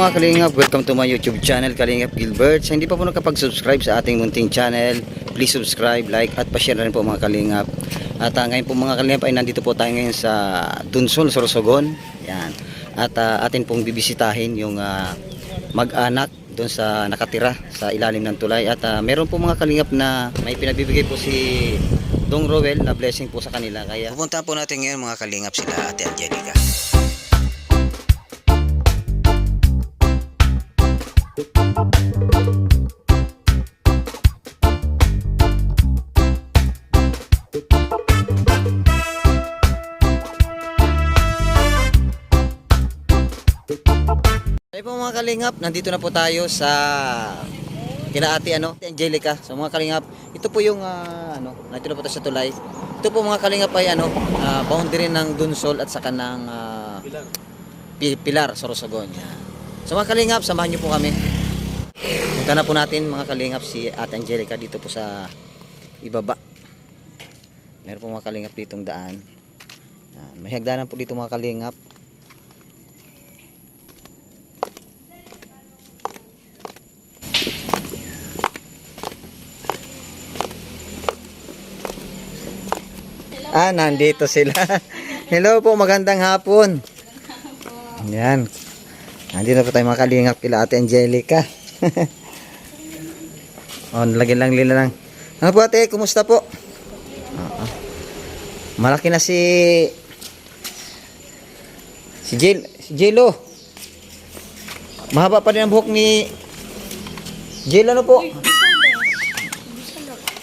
mga Kalingap, welcome to my YouTube channel, Kalingap Gilbert. Sa hindi pa po nakapag-subscribe sa ating munting channel, please subscribe, like at pa-share na rin po mga Kalingap. At ngayon po mga Kalingap ay nandito po tayo ngayon sa Dunsol, Sorsogon. Yan. At atin pong bibisitahin yung mag-anak doon sa nakatira sa ilalim ng tulay. At meron po mga Kalingap na may pinagbibigay po si Dong Rowel na blessing po sa kanila. Kaya pupunta po natin ngayon mga Kalingap sila Ate Angelica. Ay po mga Kalingap, nandito na po tayo sa kila Ate Angelica. So mga Kalingap, ito po yung nandito na po tayo sa tulay. Ito po mga Kalingap ay boundary ng Dunsol at saka ng Pilar, Sorsogon. So mga Kalingap, samahan niyo po kami. Punta na po natin mga Kalingap si Ate Angelica dito po sa ibaba. Meron po mga Kalingap ditong daan. May hagdanan po dito mga Kalingap. Nandito sila. Hello po, magandang hapon. Yan. Nandito po tayo mga Kalingap kila Ate Angelica. Lagyan lang nila lang. Ano po ate, kumusta po? Malaki na si Jelo. Mahaba pa rin ang buhok ni Jelo, ano po?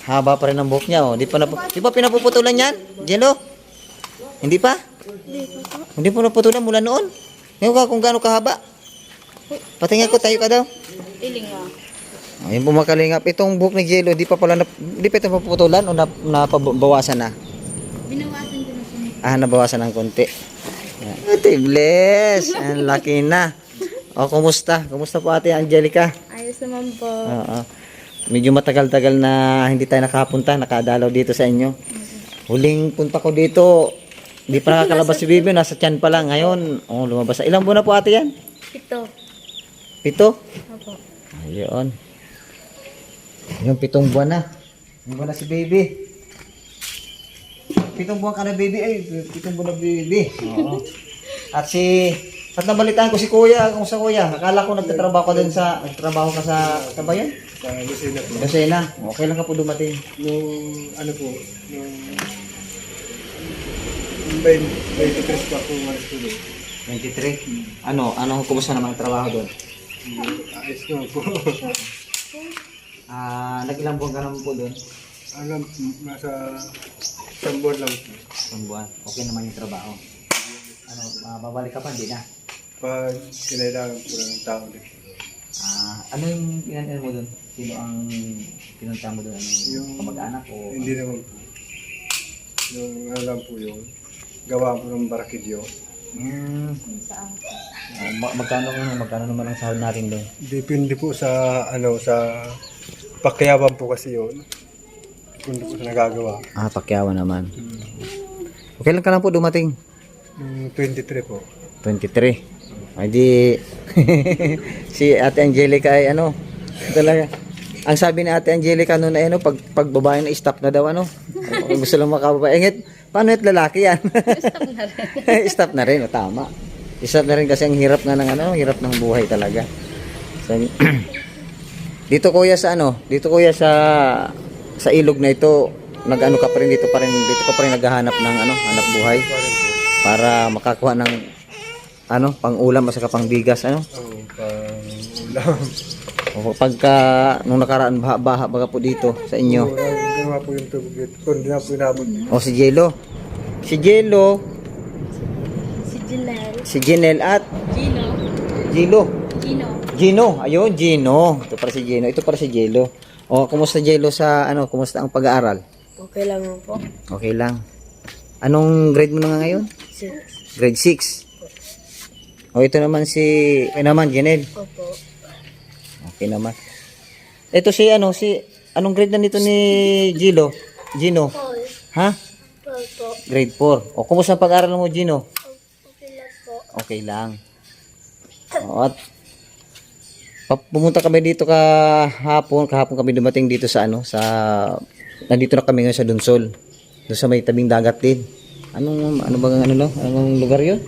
Haba pa rin ang buhok niya, oh. Di pa pinapuputulan yan, Jelo? Hindi pa? Hindi po naputulan mula noon. Ngayon ka kung gaano kahaba. Patingin ko, tayo ka daw. Piling nga. Ayun po mga Kalingap, itong buhok ni Jelo, di pa ito mapuputulan o napabawasan na? Binawasan ko na siya. Nabawasan ng konti. Ate bless, ang laki na. O, kumusta? Kumusta po Ate Angelica? Ayos naman po. Medyo matagal-tagal na hindi tayo nakapunta, nakadalaw dito sa inyo. Huling punta ko dito, di pa nakakalabas si Bibi, nasa tiyan pa lang. Ngayon, lumabas na. Ilang buwan na po ate yan? 7. 7? Opo. Ayun. Yung 7 buwan na. Yung buwan na si Baby. 7 buwan ka na Baby. Ay, 7 buwan na Baby. Oo. At nabalitaan ko si Kuya, kung sa Kuya, akala ko nagtatrabaho ka ka sa Tabayan? Sa Lucena po. Lucena. Okay lang ka po dumating. Nung 23 pa ako umalis ko doon. 23? Kumusta naman ang trabaho doon? Ayos naman po. Nag-ilang buwan ka naman po doon? Nasa isang buwan lang po. Isang buwan. Okay naman yung trabaho. Babalik ka pa, hindi na? Pag kinailangan po ng tao din. Ano yung pinanil mo doon? Sino ang pinunta mo doon? Yung kamag-anak o? Hindi naman po. Yung alam po yun, gawa po ng barakidyo. Magkano naman ang sahod natin doon? Depende po sa sa pakyawan po kasi yun. Depende po sa nagagawa. Pakyawan naman. Okay lang ka lang po dumating? 23 po. 23. Ay di si Ate Angelica ay talaga. Ang sabi ni Ate Angelica noon ay pag babae na stop na daw gusto lang makababae. Paano yung lalaki yan? Stop na rin. Stop na rin, tama. Stop na rin kasi ang hirap na hirap ng buhay talaga. So, dito kuya sa ilog na ito, ka pa rin dito pa rin naghahanap ng hanap buhay para makakuha ng pang-ulam at saka pang-bigas Pang-ulam. Pagka nung nakaraan baha baga po dito sa inyo. Ginawa po yung tubig dito. Hindi na po inabot. Si Jelo. Si Jelo. Si Jinel at Gino. Ayun, Gino. Ito para si Gino. Ito para si Jelo. Kumusta Jelo sa kumusta ang pag-aaral? Okay lang po. Okay lang. Anong grade mo na ngayon? 6. Grade 6. Ito naman Jinel. Opo. Okay naman. Ito anong grade na nito ni Gino? 4. Ha? Opo. Grade 4. Kumusta ang pag-aaral mo, Gino? Okay lang po. Okay lang. At Pumunta kami dito kahapon kami dumating dito sa nandito na kami ngayon sa Dunsol. Doon sa may tabing dagat din. Anong lugar 'yun?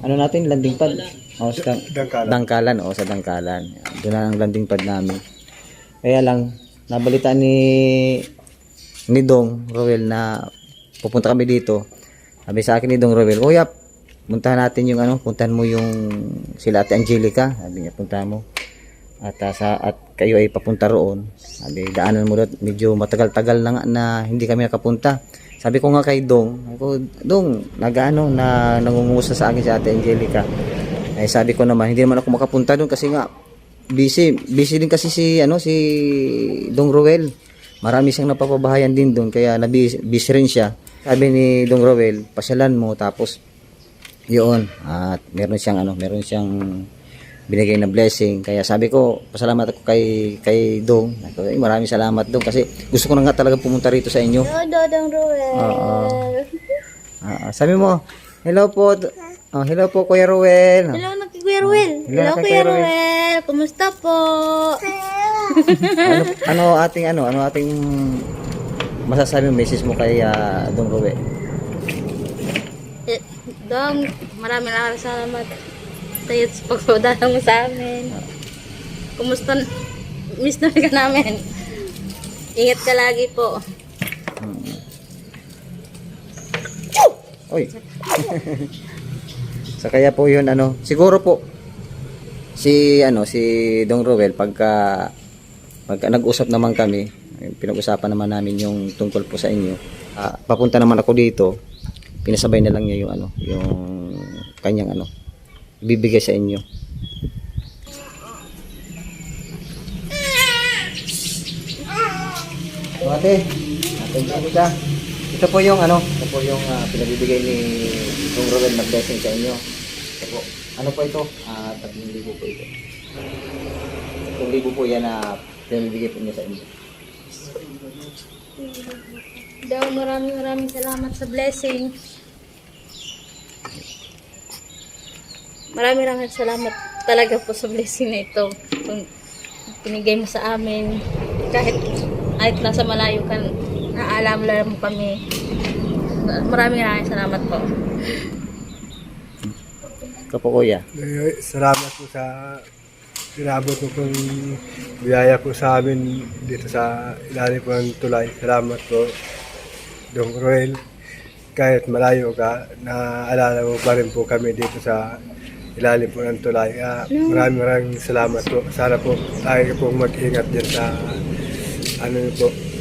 Ano natin, landing pad? Oh, sa Dangkalan, sa Dangkalan. Doon na ang landing pad namin. Kaya lang nabalitaan ni Dong Roel na pupunta kami dito. Sabi sa akin ni Dong Roel, "Kuya, puntahan natin puntahan mo yung sila Ate Angelica." Sabi niya, "Puntahan mo." At kayo ay papunta roon. Sabi, daanan mo doon, medyo matagal-tagal na nga na hindi kami nakapunta. Sabi ko nga kay Dong, "Dong, nangungumusta sa akin si Ate Angelica." Eh sabi ko naman, hindi naman ako makapunta doon kasi nga busy din kasi si Dong Roel. Marami siyang napapabahayan din doon kaya busy rin siya. Sabi ni Dong Roel, "Pasyalan mo tapos yun." At meron siyang binigay na blessing. Kaya sabi ko, pasalamat ako kay Dong. Maraming salamat Dong kasi gusto ko na nga talaga pumunta rito sa inyo. Dong Roel. Sabi mo, hello po Kuya Roel. Hello na kay Kuya Roel. Hello Kuya Roel. Kumusta po? ano ating masasabi message mo kay Dong Roel? Dong, maraming salamat sa'yo sa pagpapadala mo sa amin. Kumusta? Miss na ka namin. Ingat ka lagi po. Oy. So kaya po 'yun siguro po si Dong Roel pagka nag-usap naman kami, pinag-usapan naman namin yung tungkol po sa inyo. Papunta naman ako dito. Pinasabay na lang niya yung kanyang ibibigay sa inyo. Ate Angelica, ito po yung pinabibigay ni Dong Roel na blessing sa inyo. Ito po. Ano po ito? 3,000 po ito. 3,000 po yan na pinabibigay po niya sa inyo. Dong, maraming salamat sa blessing. Maraming salamat talaga po sa blessing na ito. Kung pinigay mo sa amin, kahit nasa malayo ka, naalam mo kami. Maraming salamat po. Ito po Kuya. Salamat po sa pinabot mo pong biyaya po sa amin dito sa ilalim po ng tulay. Salamat po, Dong Roel. Kahit malayo ka, naaalala mo pa rin po kami dito sa ilalim po ng tulay. Maraming salamat po. Sana po tayo po mag-ingat din sa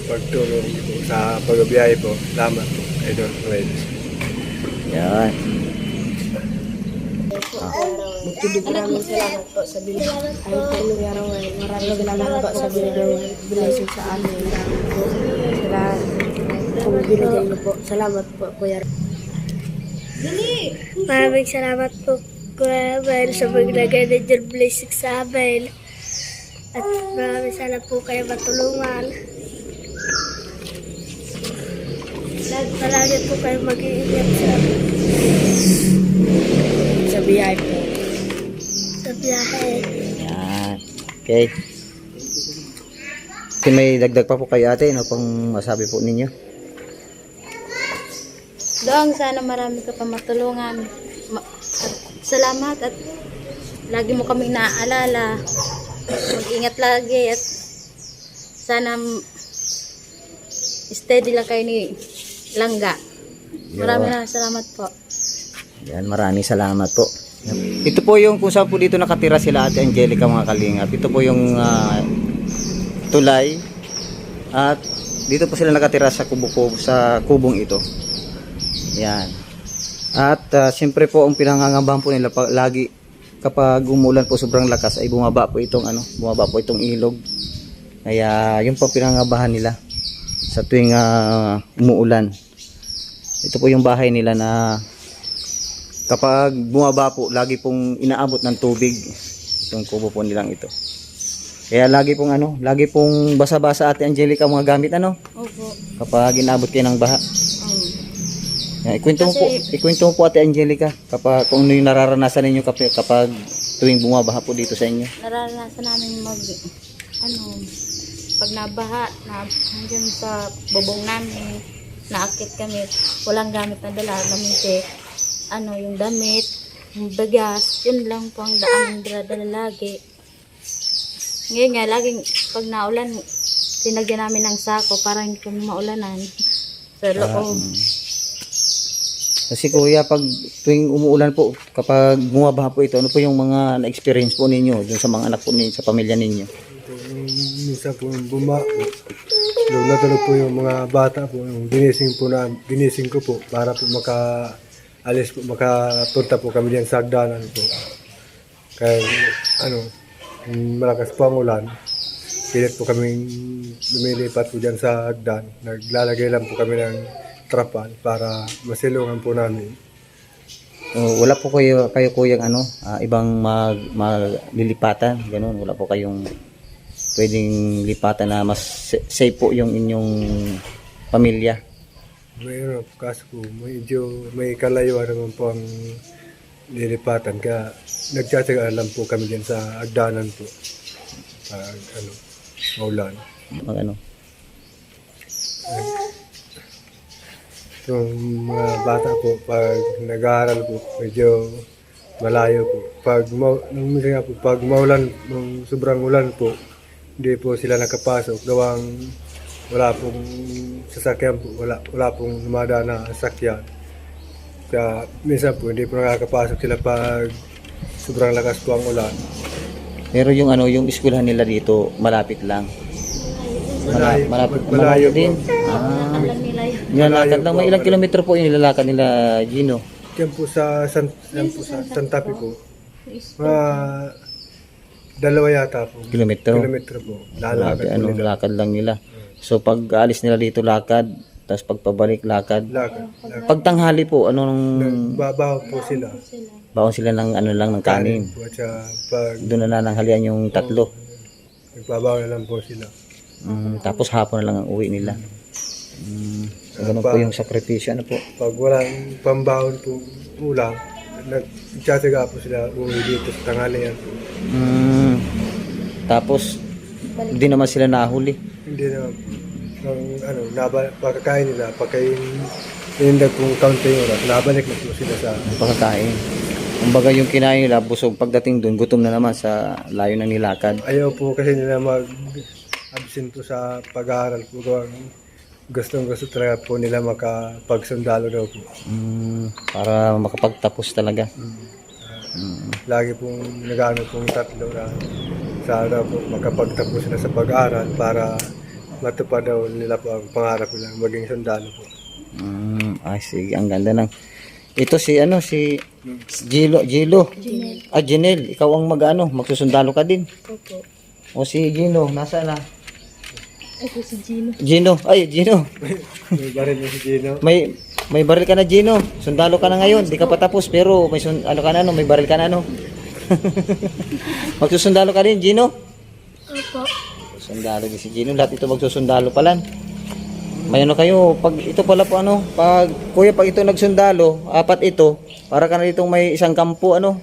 pagtulong po sa pagbiyahe po. Salamat po kay Dong Roel. Yan. Maraming salamat po sa binigay. Ayun po Kuya Roel. Maraming salamat po sa blessing sa amin. Salamat kung binigay niyo po. Salamat po Kuya Roel. Maraming salamat po Kuya Roel sa maglagay ng your blessing sa amin. At maraming salamat po kayo matulungan. Palagi po kayo mag-iingat Sa biyahe po. sa biyahe. Yan. Okay. May dagdag pa po kayo ate, ano pang masabi po ninyo? Dong, sana marami ka pa matulungan. Salamat at lagi mo kaming naaalala. Mag-ingat lagi at sana steady lang kayo ni Langga. Maraming salamat po. Yan, maraming salamat po. Ito po yung kung saan po dito nakatira sila Ate Angelica mga kalingap. Ito po yung tulay at dito po sila nakatira sa kubong ito. Yan. At siyempre po ang pinangangabahan po nila lagi kapag umulan po sobrang lakas ay bumaba po itong ilog. Kaya yun po pinangangabahan nila sa tuwing umuulan. Ito po yung bahay nila na kapag bumaba po lagi pong inaabot ng tubig itong kubo po nilang ito. Kaya lagi pong basa-basa Ate Angelica mga gamit Opo. kapag inaabot kayo ng baha. Yan, ikwento mo po Ate Angelica kapag kung ano yung nararanasan ninyo kapag tuwing bumabaha po dito sa inyo? Naranasan namin pag nabaha, hanggang sa bubong namin, naakit kami, walang gamit na dala, gamit yung damit, yung bigas, yun lang po ang daan dala lagi. Ngayon nga, laging pag naulan, tinagyan namin ng sako para hindi kami maulanan sa loob. Kasi kuya, pag tuwing umuulan po, kapag bumabaha po ito, ano po yung mga na-experience po ninyo dun sa mga anak po ninyo, sa pamilya ninyo? Minsan po yung nung natulog po yung mga bata po, yung ginising ko po para po makapunta po kami diyan sa hagdanan po. Kaya malakas po ang ulan, pilit po kaming lumilipat po diyan sa hagdan. Naglalagay lang po kami ng trapal para masilungan po namin. Wala po kayo kuyang ibang maglilipatan, ganun. Wala po kayong pwedeng lipatan na mas safe po yung inyong pamilya. Mayroon po, kaso po medyo may kalayuan naman po ang lilipatan, kaya nagtsatsagaan lang po kami dyan sa hagdanan po pag maulan. Yung mga bata po, pag nag-aaral po, medyo malayo po. Pag maulan, nung sobrang ulan po, hindi po sila nakapasok. Gawang wala pong sasakyan po, wala pong dumadaan na sasakyan. Kaya minsan po, hindi po nakakapasok sila pag sobrang lakas po ang ulan. Pero yung yung eskwelahan nila dito, malapit lang. Malayo din. Alam nila yun. Nilalakad lang. May ilang kilometro po yung nilalakad nila, Gino? Diyan po sa Santa Fe po, mga 2 yata po. Kilometro Po. Lalakad po nila. lakad lang nila. So pag alis nila dito, lakad. Tapos pagpabalik, lakad. Lakad. Pag tanghali po, Babaw po sila. baon sila ng ng kanin. Po, at saka pag Doon na nananghalian yung tatlo. nagbabaw na lang po sila. Tapos hapon na lang ang uwi nila. So, ganun po yung sakripisyo. Ano po? Pag walang pambawon po ulam, nagtsatsaga po sila uwi dito sa tanghalian po. Tapos, hindi naman sila nahuli. Hindi naman po. Pagkakain nila, pagkain pong kaunting oras, nabalik na po sila sa Pagkakain. Kumbaga yung kinain nila, busog. Pagdating doon, gutom na naman sa layo ng nilakad. ayaw po kasi nila mag-absent po sa pag-aaral po. Gusto talaga po nila makapagsundalo daw po. Para makapagtapos talaga. Lagi pong nag-ano pong tatlo na sana po makapagtapos na sa pag-aaral para matupad daw nila po ang pangarap nila maging sundalo po. Ay, sige. Ang ganda ng... Ito si Gilo. Jinel. Ikaw ang magsusundalo ka din. Opo. O si Gino, nasaan na? Ito si Gino. Gino. May baril na si Gino. May baril ka na, Gino. Sundalo ka na ngayon. Di ka pa tapos pero may may baril ka na, Magsusundalo ka din, Gino? Opo. Sundalo din si Gino. Lahat ito magsusundalo pala. May kayo, pag ito pala po pag ito nagsundalo, 4 ito, para ka na ditong may isang kampo, Yun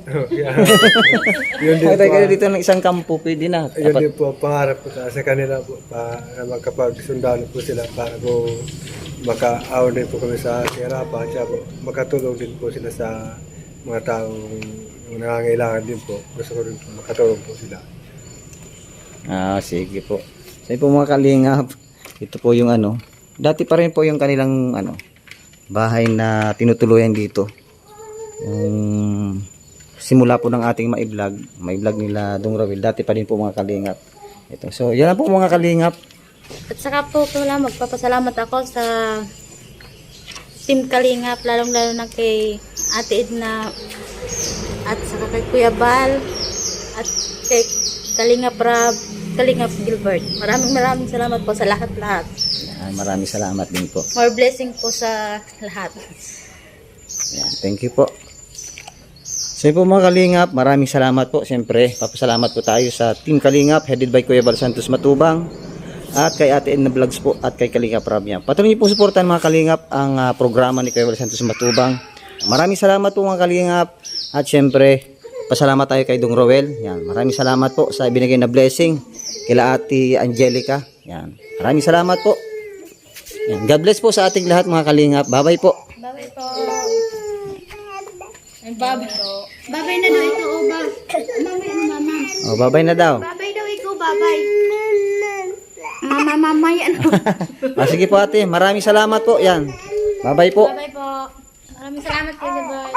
din Patay po. kayo dito ng isang kampo, pwede na. Yun din po ang pangarap ko sa kanila po para magkapagsundalo po sila para po maka-aon din po kami sa hirapan siya po. Makatulong din po sila sa mga taong nangangailangan din po. Gusto ko rin po makatulong po sila. Sige po. Sa po mga kalingap, ito po yung dati pa rin po yung kanilang bahay na tinutuluyan dito. Simula po ng ating ma-vlog nila Dong Rawil, dati pa rin po mga kalingap. Ito. So, yan na po mga kalingap. At saka po pala magpapasalamat ako sa Team Kalingap, lalong-lalo na kay Ate Edna at saka kay Kuya Bal at kay Kalingap Rab, Kalingap Gilbert. Maraming salamat po sa lahat-lahat. Maraming salamat din po. More blessing po sa lahat. Yan, thank you po. So po mga kalingap, maraming salamat po. Siyempre, papasalamat po tayo sa Team Kalingap headed by Kuya Bal Santos Matubang at kay Ate Edna Vlogs po at kay Kalingap Rabia. Patuloy niyo po suportahan mga kalingap ang programa ni Kuya Bal Santos Matubang. Maraming salamat po mga kalingap at siyempre, Pasalamat tayo kay Dong Roel. Yan. Maraming salamat po sa binigay na blessing kila Ate Angelica. Yan. Maraming salamat po. Yan. God bless po sa ating lahat mga kalingap. Bye-bye po. Babay po. Ay, babay po. Babay na daw ito, o ba? Mamay, mama. Oh, bye-bye na daw. Babay daw ikaw, babay. Mama, yan. Sige po ate, maraming salamat po. Yan. Bye-bye po. Babay po. Maraming salamat, Kuya Boy.